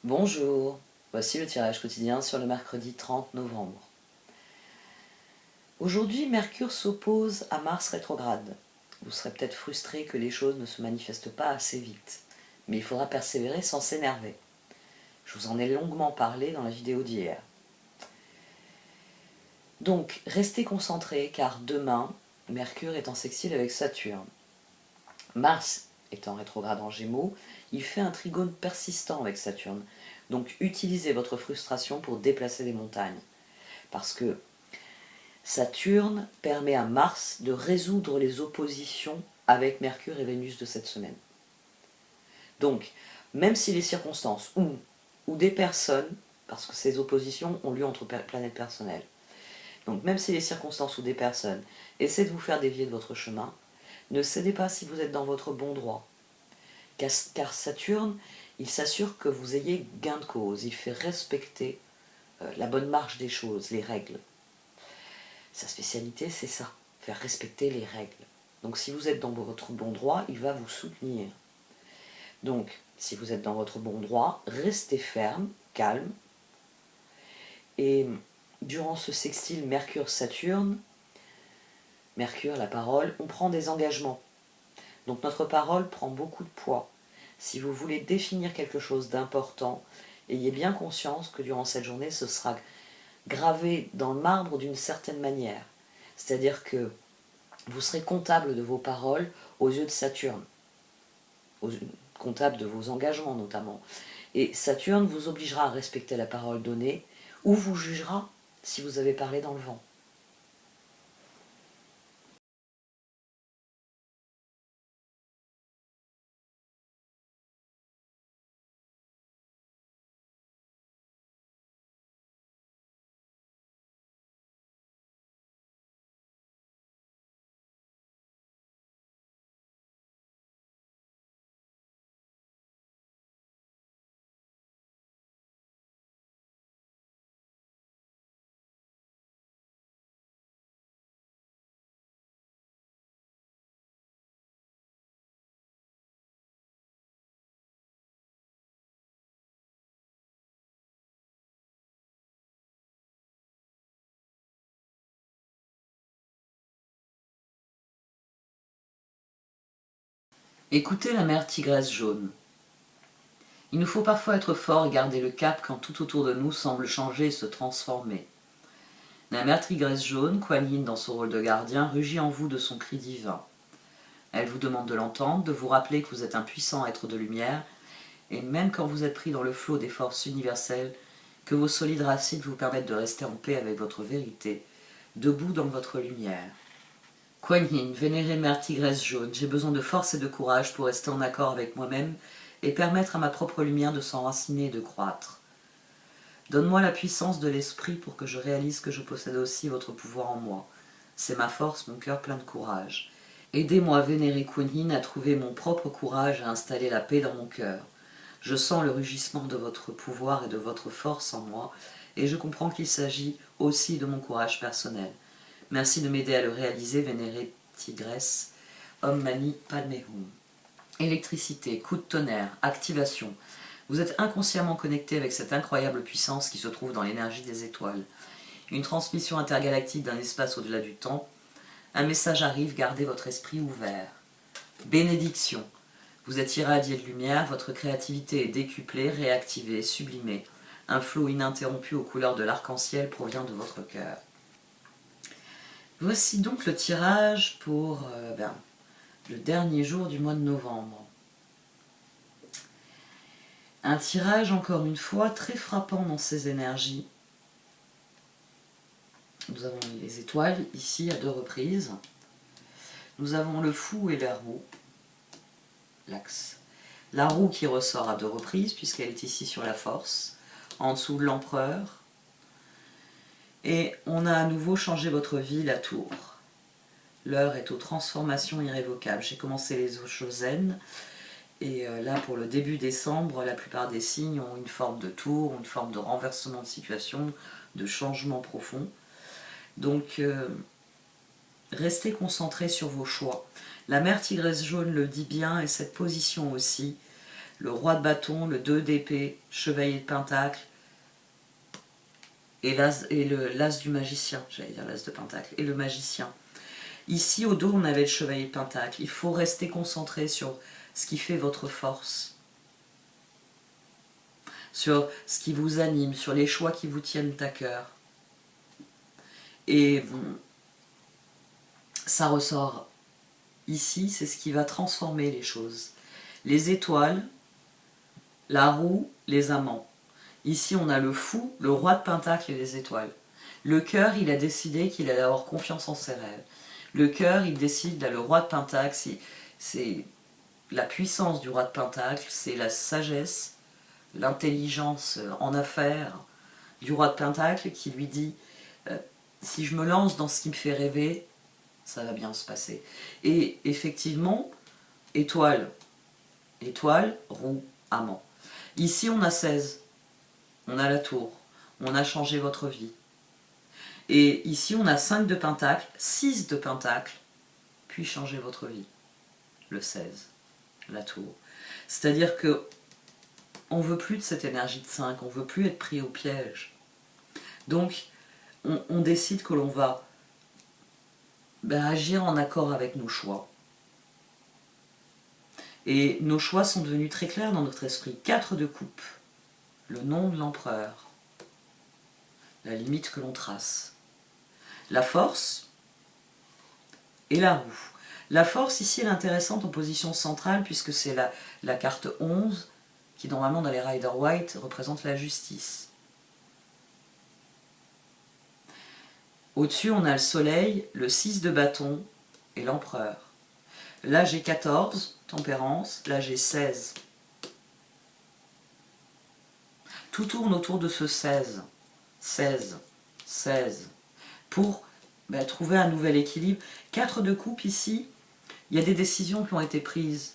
Bonjour, voici le tirage quotidien sur le mercredi 30 novembre. Aujourd'hui, Mercure s'oppose à Mars rétrograde. Vous serez peut-être frustré que les choses ne se manifestent pas assez vite, mais il faudra persévérer sans s'énerver. Je vous en ai longuement parlé dans la vidéo d'hier. Donc, restez concentrés car demain, Mercure est en sextile avec Saturne. Mars étant rétrograde en Gémeaux, il fait un trigone persistant avec Saturne. Donc utilisez votre frustration pour déplacer des montagnes. Parce que Saturne permet à Mars de résoudre les oppositions avec Mercure et Vénus de cette semaine. Donc, même si les circonstances ou des personnes, parce que ces oppositions ont lieu entre planètes personnelles, donc même si les circonstances ou des personnes essaient de vous faire dévier de votre chemin, ne cédez pas si vous êtes dans votre bon droit. Car Saturne, il s'assure que vous ayez gain de cause, il fait respecter la bonne marche des choses, les règles. Sa spécialité, c'est ça, faire respecter les règles. Donc si vous êtes dans votre bon droit, il va vous soutenir. Donc, si vous êtes dans votre bon droit, restez ferme, calme. Et durant ce sextile Mercure-Saturne, Mercure, la parole, on prend des engagements. Donc notre parole prend beaucoup de poids. Si vous voulez définir quelque chose d'important, ayez bien conscience que durant cette journée, ce sera gravé dans le marbre d'une certaine manière. C'est-à-dire que vous serez comptable de vos paroles aux yeux de Saturne, comptable de vos engagements notamment. Et Saturne vous obligera à respecter la parole donnée ou vous jugera si vous avez parlé dans le vent. Écoutez la mer tigresse jaune. Il nous faut parfois être fort et garder le cap quand tout autour de nous semble changer et se transformer. La mère tigresse jaune, Kuan Yin dans son rôle de gardien, rugit en vous de son cri divin. Elle vous demande de l'entendre, de vous rappeler que vous êtes un puissant être de lumière, et même quand vous êtes pris dans le flot des forces universelles, que vos solides racines vous permettent de rester en paix avec votre vérité, debout dans votre lumière. Kuan Yin, vénérée mère tigresse jaune, j'ai besoin de force et de courage pour rester en accord avec moi-même et permettre à ma propre lumière de s'enraciner et de croître. Donne-moi la puissance de l'esprit pour que je réalise que je possède aussi votre pouvoir en moi. C'est ma force, mon cœur plein de courage. Aidez-moi, vénérée Kuan Yin, à trouver mon propre courage, à installer la paix dans mon cœur. Je sens le rugissement de votre pouvoir et de votre force en moi, et je comprends qu'il s'agit aussi de mon courage personnel. Merci de m'aider à le réaliser, vénérée tigresse. Om Mani Padme Hum. Électricité, coup de tonnerre, activation. Vous êtes inconsciemment connecté avec cette incroyable puissance qui se trouve dans l'énergie des étoiles. Une transmission intergalactique d'un espace au-delà du temps. Un message arrive, gardez votre esprit ouvert. Bénédiction. Vous êtes irradié de lumière, votre créativité est décuplée, réactivée, sublimée. Un flot ininterrompu aux couleurs de l'arc-en-ciel provient de votre cœur. Voici donc le tirage pour le dernier jour du mois de novembre. Un tirage, encore une fois, très frappant dans ses énergies. Nous avons les étoiles, ici, à 2 reprises. Nous avons le fou et la roue, l'axe. La roue qui ressort à 2 reprises, puisqu'elle est ici sur la force. En dessous, l'empereur. Et on a à nouveau changé votre vie, la tour. L'heure est aux transformations irrévocables. J'ai commencé les eaux zen. Et là, pour le début décembre, la plupart des signes ont une forme de tour, une forme de renversement de situation, de changement profond. Donc, restez concentrés sur vos choix. La mère tigresse jaune le dit bien, et cette position aussi. le roi de bâton, le 2 d'épée, chevalier de pentacle, et l'as du magicien, j'allais dire l'as de pentacle, et le magicien. Ici, au dos, on avait le chevalier de pentacle. Il faut rester concentré sur ce qui fait votre force, sur ce qui vous anime, sur les choix qui vous tiennent à cœur. Et ça ressort ici, c'est ce qui va transformer les choses. Les étoiles, la roue, les amants. Ici, on a le fou, le roi de pentacle et les étoiles. Le cœur, il a décidé qu'il allait avoir confiance en ses rêves. Le cœur, il décide, là, le roi de pentacle, c'est la puissance du roi de pentacle, c'est la sagesse, l'intelligence en affaires du roi de pentacle qui lui dit si je me lance dans ce qui me fait rêver, ça va bien se passer. Et effectivement, étoile, étoile, roue, amant. Ici, on a 16. On a la tour. On a changé votre vie. Et ici, on a 5 de pentacle, 6 de pentacle, puis changer votre vie. Le 16, la tour. C'est-à-dire que on veut plus de cette énergie de 5, on veut plus être pris au piège. Donc, on décide que l'on va agir en accord avec nos choix. Et nos choix sont devenus très clairs dans notre esprit. 4 de coupe, le nom de l'empereur, la limite que l'on trace. La force et la roue. La force ici elle est intéressante en position centrale puisque c'est la carte 11 qui normalement dans les Rider-Waite représente la justice. Au-dessus on a le soleil, le 6 de bâton et l'empereur. Là j'ai 14, tempérance, là j'ai 16. Tout tourne autour de ce 16. 16, 16. Pour trouver un nouvel équilibre. 4 de coupe ici, il y a des décisions qui ont été prises.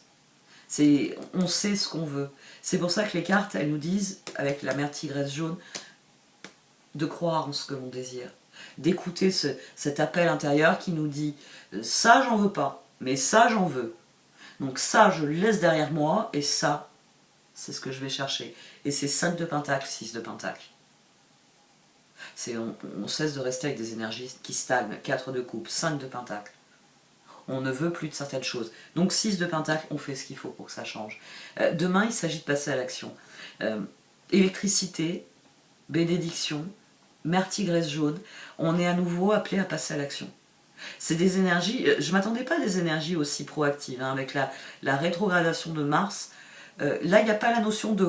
On sait ce qu'on veut. C'est pour ça que les cartes, elles nous disent, avec la mère tigresse jaune, de croire en ce que l'on désire. D'écouter cet appel intérieur qui nous dit « ça, j'en veux pas, mais ça, j'en veux. Donc ça, je le laisse derrière moi, et ça, c'est ce que je vais chercher. » Et c'est 5 de pentacle, 6 de pentacle. On cesse de rester avec des énergies qui stagnent. 4 de coupe, 5 de pentacle. On ne veut plus de certaines choses. Donc 6 de pentacle, on fait ce qu'il faut pour que ça change. Demain, il s'agit de passer à l'action. Électricité, bénédiction, mère tigresse jaune, on est à nouveau appelé à passer à l'action. C'est des énergies, je ne m'attendais pas à des énergies aussi proactives, hein, avec la rétrogradation de Mars. Là, il n'y a pas la notion de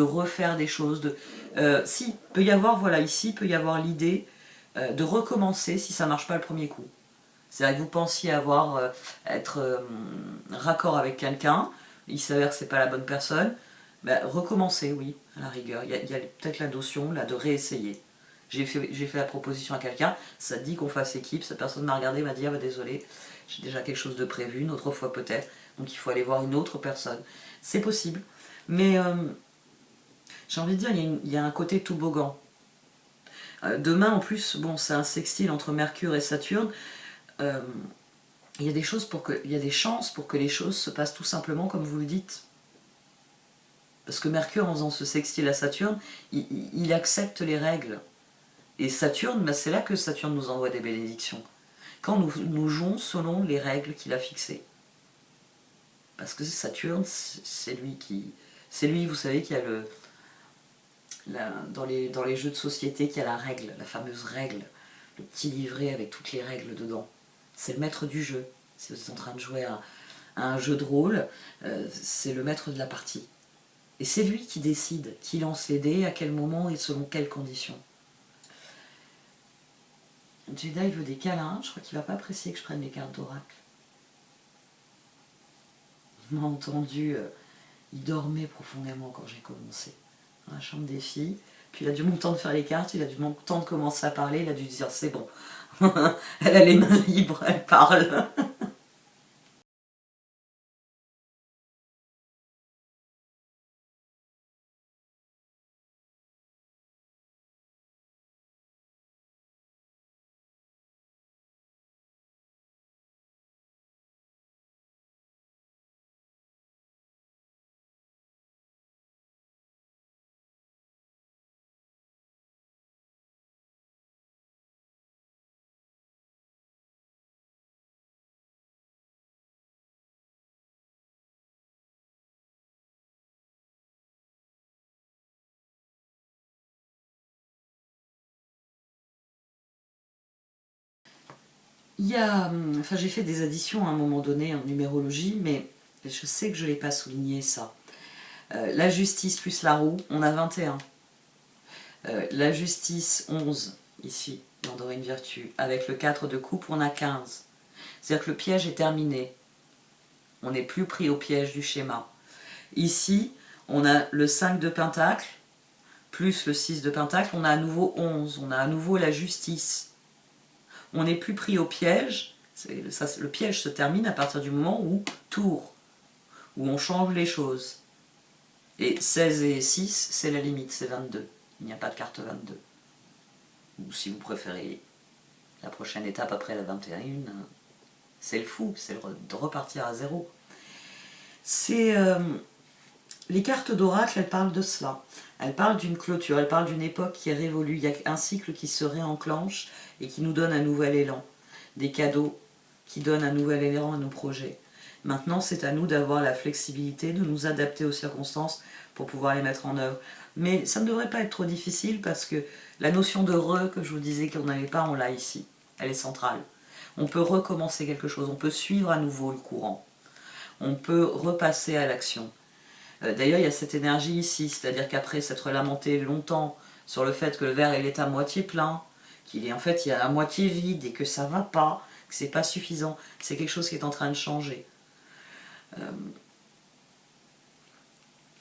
refaire des choses. Si, peut y avoir, voilà, ici, peut y avoir l'idée de recommencer si ça ne marche pas le premier coup. C'est-à-dire que vous pensiez être raccord avec quelqu'un, il s'avère que ce n'est pas la bonne personne, recommencer, oui, à la rigueur. Il y a peut-être la notion là, de réessayer. J'ai fait la proposition à quelqu'un, ça dit qu'on fasse équipe, cette personne m'a regardé, m'a dit « Ah bah désolé, j'ai déjà quelque chose de prévu, une autre fois peut-être, donc il faut aller voir une autre personne. » C'est possible, mais j'ai envie de dire, il y a un côté toboggan. Demain, en plus, bon, c'est un sextile entre Mercure et Saturne, il y a des chances pour que les choses se passent tout simplement comme vous le dites. Parce que Mercure, en faisant ce sextile à Saturne, il accepte les règles. Et Saturne, c'est là que Saturne nous envoie des bénédictions. Quand nous jouons selon les règles qu'il a fixées. Parce que Saturne, c'est lui, vous savez, qui a dans les jeux de société, qui a la règle, la fameuse règle, le petit livret avec toutes les règles dedans. C'est le maître du jeu. Si vous êtes en train de jouer à un jeu de rôle, c'est le maître de la partie. Et c'est lui qui décide, qui lance les dés, à quel moment et selon quelles conditions. Jedi veut des câlins, je crois qu'il ne va pas apprécier que je prenne les cartes d'oracle. Il m'a entendu, il dormait profondément quand j'ai commencé. Dans la chambre des filles, puis il a dû mon temps de faire les cartes, il a dû mon temps de commencer à parler, il a dû dire c'est bon. Elle a les mains libres, elle parle. Il y a, enfin j'ai fait des additions à un moment donné en numérologie, mais je sais que je ne l'ai pas souligné ça. La justice plus la roue, on a 21. La justice 11, ici, dans Dorine Virtue. Avec le 4 de coupe, on a 15. C'est-à-dire que le piège est terminé. On n'est plus pris au piège du schéma. Ici, on a le 5 de pentacle, plus le 6 de pentacle, on a à nouveau 11. On a à nouveau la justice. On n'est plus pris au piège. Le piège se termine à partir du moment où tour, où on change les choses. Et 16 et 6, c'est la limite, c'est 22. Il n'y a pas de carte 22. Ou si vous préférez la prochaine étape après la 21, c'est le fou, c'est de repartir à zéro. Les cartes d'oracle, elles parlent de cela. Elles parlent d'une clôture, elles parlent d'une époque qui est révolue. Il y a un cycle qui se réenclenche et qui nous donne un nouvel élan. Des cadeaux qui donnent un nouvel élan à nos projets. Maintenant, c'est à nous d'avoir la flexibilité, de nous adapter aux circonstances pour pouvoir les mettre en œuvre. Mais ça ne devrait pas être trop difficile parce que la notion de que je vous disais qu'on n'avait pas, on l'a ici. Elle est centrale. On peut recommencer quelque chose, on peut suivre à nouveau le courant. On peut repasser à l'action. D'ailleurs, il y a cette énergie ici, c'est-à-dire qu'après s'être lamenté longtemps sur le fait que le verre il est à moitié plein, qu'il est en fait il est à moitié vide et que ça va pas, que c'est pas suffisant, c'est quelque chose qui est en train de changer.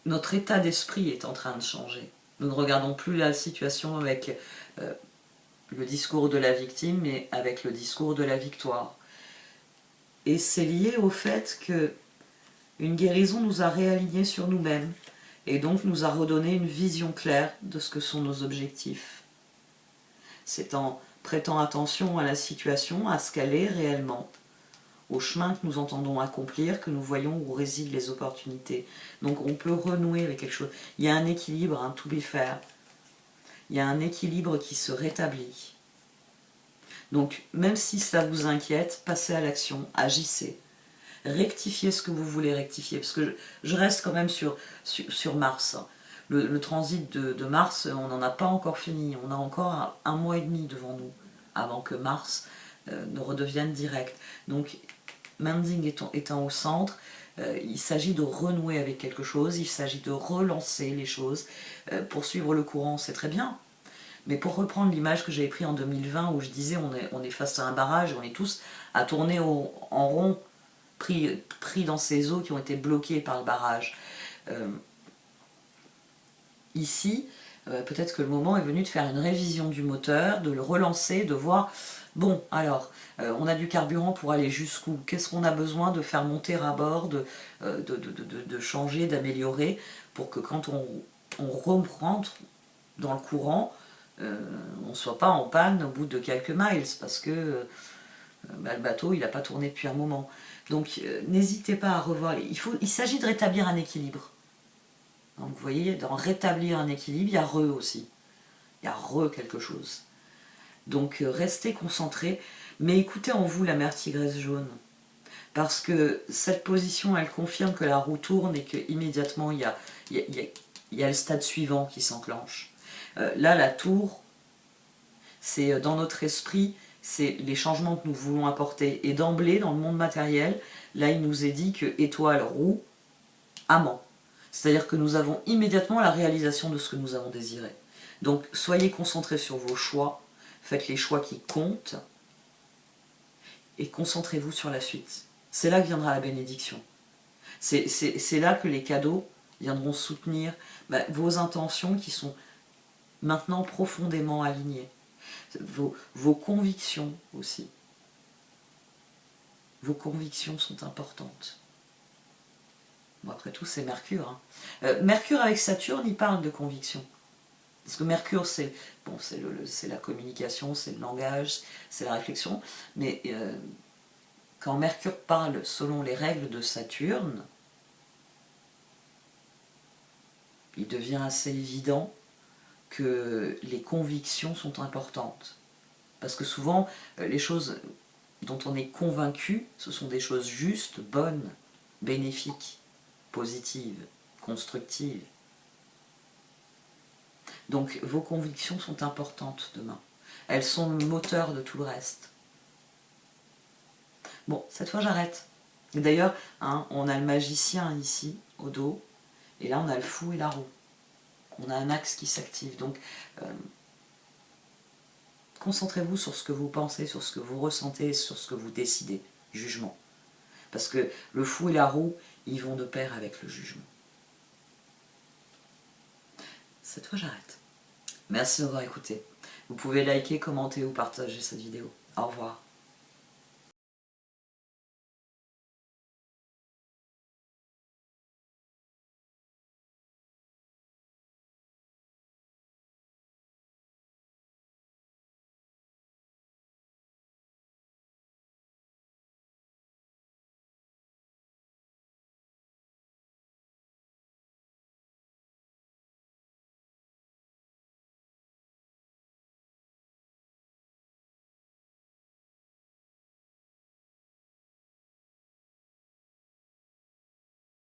Notre état d'esprit est en train de changer. Nous ne regardons plus la situation avec le discours de la victime, mais avec le discours de la victoire. Et c'est lié au fait que une guérison nous a réalignés sur nous-mêmes et donc nous a redonné une vision claire de ce que sont nos objectifs. C'est en prêtant attention à la situation, à ce qu'elle est réellement, au chemin que nous entendons accomplir, que nous voyons où résident les opportunités. Donc on peut renouer avec quelque chose. Il y a un équilibre, un to be fair. Il y a un équilibre qui se rétablit. Donc même si ça vous inquiète, passez à l'action, agissez. Rectifiez ce que vous voulez rectifier. Parce que je reste quand même sur Mars. Le transit de Mars, on n'en a pas encore fini. On a encore un mois et demi devant nous avant que Mars ne redevienne direct. Donc Mending étant au centre, il s'agit de renouer avec quelque chose, il s'agit de relancer les choses. Pour suivre le courant, c'est très bien. Mais pour reprendre l'image que j'avais prise en 2020 où je disais on est face à un barrage, on est tous à tourner en rond, pris dans ces eaux qui ont été bloquées par le barrage. Ici, peut-être que le moment est venu de faire une révision du moteur, de le relancer, de voir, bon, alors, on a du carburant pour aller jusqu'où? Qu'est-ce qu'on a besoin de faire monter à bord, de changer, d'améliorer, pour que quand on rentre dans le courant, on ne soit pas en panne au bout de quelques miles, parce que le bateau, il n'a pas tourné depuis un moment. Donc, n'hésitez pas à revoir. Il s'agit de rétablir un équilibre. Donc, vous voyez, dans rétablir un équilibre, il y a aussi. Il y a quelque chose. Donc, restez concentrés, mais écoutez en vous la mère tigresse jaune. Parce que cette position, elle confirme que la roue tourne et qu'immédiatement, il y a le stade suivant qui s'enclenche. Là, la tour, c'est dans notre esprit, c'est les changements que nous voulons apporter. Et d'emblée, dans le monde matériel, là, il nous est dit que étoile, roue, amant. C'est-à-dire que nous avons immédiatement la réalisation de ce que nous avons désiré. Donc, soyez concentrés sur vos choix, faites les choix qui comptent, et concentrez-vous sur la suite. C'est là que viendra la bénédiction. C'est là que les cadeaux viendront soutenir vos intentions qui sont maintenant profondément alignées. Vos convictions aussi. Vos convictions sont importantes. Bon, après tout, c'est Mercure. Mercure avec Saturne, il parle de conviction. Parce que Mercure, c'est la communication, c'est le langage, c'est la réflexion. Mais quand Mercure parle selon les règles de Saturne, il devient assez évident que les convictions sont importantes. Parce que souvent, les choses dont on est convaincu, ce sont des choses justes, bonnes, bénéfiques, positives, constructives. Donc vos convictions sont importantes demain. Elles sont le moteur de tout le reste. Bon, cette fois j'arrête. Et d'ailleurs, hein, on a le magicien ici, au dos, et là on a le fou et la roue. On a un axe qui s'active. Donc, concentrez-vous sur ce que vous pensez, sur ce que vous ressentez, sur ce que vous décidez. Jugement. Parce que le fou et la roue, ils vont de pair avec le jugement. Cette fois j'arrête. Merci d'avoir écouté. Vous pouvez liker, commenter ou partager cette vidéo. Au revoir.